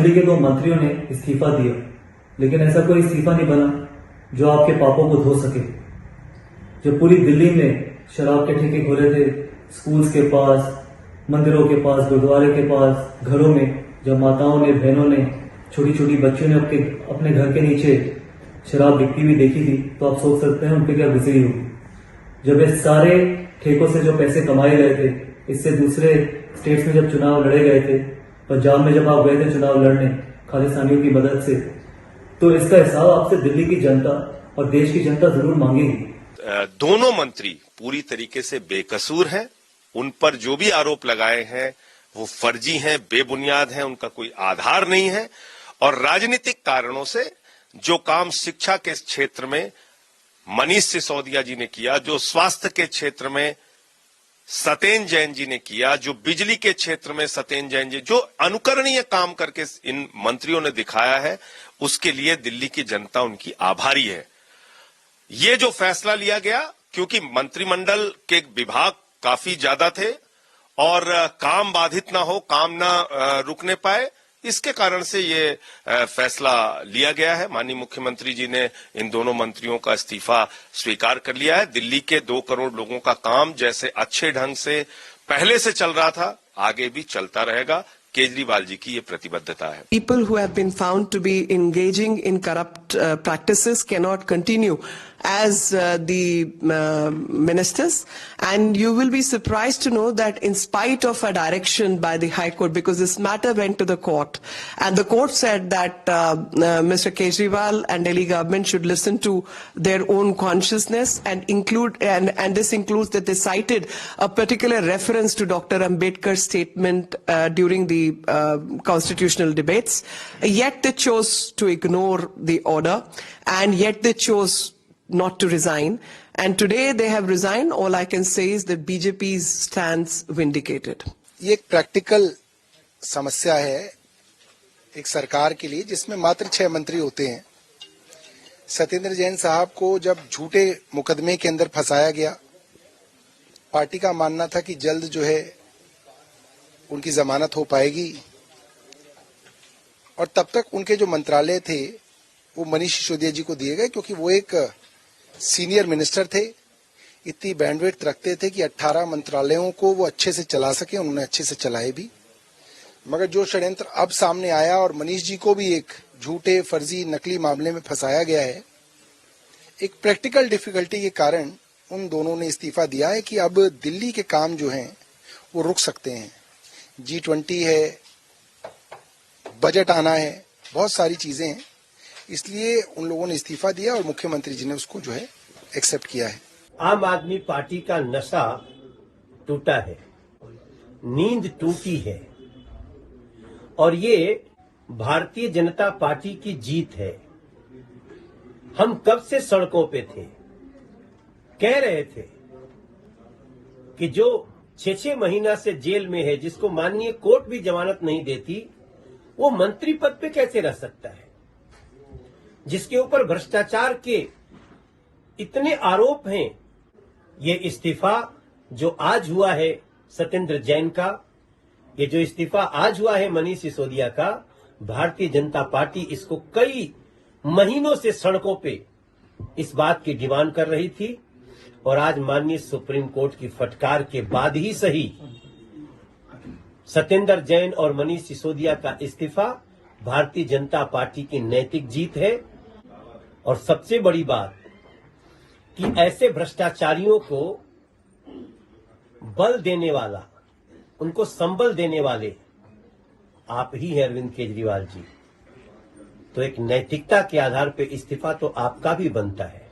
Assembly के 2 मंत्रियों ने इस्तीफा दिया, लेकिन ऐसा कोई इस्तीफा नहीं बना जो आपके पापों को धो सके। जब पूरी दिल्ली में शराब के ठेके खुले थे, स्कूल्स के पास, मंदिरों के पास, गुरुद्वारे के पास, घरों में जब माताओं ने, बहनों ने, छोटी छोटी बच्चियों ने अपने घर के नीचे शराब बिकती हुई देखी थी, तो आप सोच सकते हैं उनपे क्या गुजरी होगी। जब इस सारे ठेकों से जो पैसे कमाए गए थे, इससे दूसरे स्टेट्स में जब चुनाव लड़े गए थे, पंजाब में जब आप गए थे चुनाव लड़ने खालिस्तानियों की मदद से, तो इसका हिसाब आपसे दिल्ली की जनता और देश की जनता जरूर मांगेगी। दोनों मंत्री पूरी तरीके से बेकसूर हैं। उन पर जो भी आरोप लगाए हैं वो फर्जी हैं, बेबुनियाद हैं, उनका कोई आधार नहीं है। और राजनीतिक कारणों से जो काम शिक्षा के क्षेत्र में मनीष सिसोदिया जी ने किया, जो स्वास्थ्य के क्षेत्र में सत्येंद्र जैन जी ने किया, जो बिजली के क्षेत्र में सत्येंद्र जैन जी, जो अनुकरणीय काम करके इन मंत्रियों ने दिखाया है, उसके लिए दिल्ली की जनता उनकी आभारी है। ये जो फैसला लिया गया, क्योंकि मंत्रिमंडल के विभाग काफी ज्यादा थे और काम बाधित ना हो, काम ना रुकने पाए, इसके कारण से ये फैसला लिया गया है। माननीय मुख्यमंत्री जी ने इन दोनों मंत्रियों का इस्तीफा स्वीकार कर लिया है। दिल्ली के 2 करोड़ लोगों का काम जैसे अच्छे ढंग से पहले से चल रहा था, आगे भी चलता रहेगा। केजरीवाल जी की ये प्रतिबद्धता है। People who have been found to be engaging in corrupt practices cannot continue as the ministers, and you will be surprised to know that in spite of a direction by the High Court, because this matter went to the court, and the court said that Mr. Kejriwal and Delhi government should listen to their own consciousness and this includes that they cited a particular reference to Dr. Ambedkar's statement during the constitutional debates, yet they chose to ignore the order, and yet they chose not to resign, and today they have resigned. All I can say is that BJP's stands vindicated. ये एक practical समस्या है एक सरकार के लिए जिसमें मात्र 6 मंत्री होते हैं। सत्येंद्र जैन साहब को जब झूठे मुकदमे के अंदर फंसाया गया, पार्टी का मानना था कि जल्द जो है उनकी जमानत हो पाएगी, और तब तक उनके जो मंत्रालय थे वो मनीष सिसोदिया जी को दिए गए, क्योंकि वो एक सीनियर मिनिस्टर थे, इतनी बैंडविड्थ रखते थे कि 18 मंत्रालयों को वो अच्छे से चला सके। उन्होंने अच्छे से चलाए भी, मगर जो षड्यंत्र अब सामने आया और मनीष जी को भी एक झूठे, फर्जी, नकली मामले में फंसाया गया है, एक प्रैक्टिकल डिफिकल्टी के कारण उन दोनों ने इस्तीफा दिया है कि अब दिल्ली के काम जो हैं वो रुक सकते हैं। G20 है, बजट आना है, बहुत सारी चीजें हैं, इसलिए उन लोगों ने इस्तीफा दिया और मुख्यमंत्री जी ने उसको जो है एक्सेप्ट किया है। आम आदमी पार्टी का नशा टूटा है, नींद टूटी है, और ये भारतीय जनता पार्टी की जीत है। हम कब से सड़कों पे थे, कह रहे थे कि जो 6-6 महीना से जेल में है, जिसको माननीय कोर्ट भी जमानत नहीं देती, वो मंत्री पद पे कैसे रह सकता है, जिसके ऊपर भ्रष्टाचार के इतने आरोप हैं। ये इस्तीफा जो आज हुआ है सत्येंद्र जैन का, ये जो इस्तीफा आज हुआ है मनीष सिसोदिया का, भारतीय जनता पार्टी इसको कई महीनों से सड़कों पे इस बात की डिमांड कर रही थी, और आज माननीय सुप्रीम कोर्ट की फटकार के बाद ही सही सत्येंद्र जैन और मनीष सिसोदिया का इस्तीफा भारतीय जनता पार्टी की नैतिक जीत है। और सबसे बड़ी बात कि ऐसे भ्रष्टाचारियों को बल देने वाला, उनको संबल देने वाले आप ही हैं अरविंद केजरीवाल जी। तो एक नैतिकता के आधार पर इस्तीफा तो आपका भी बनता है।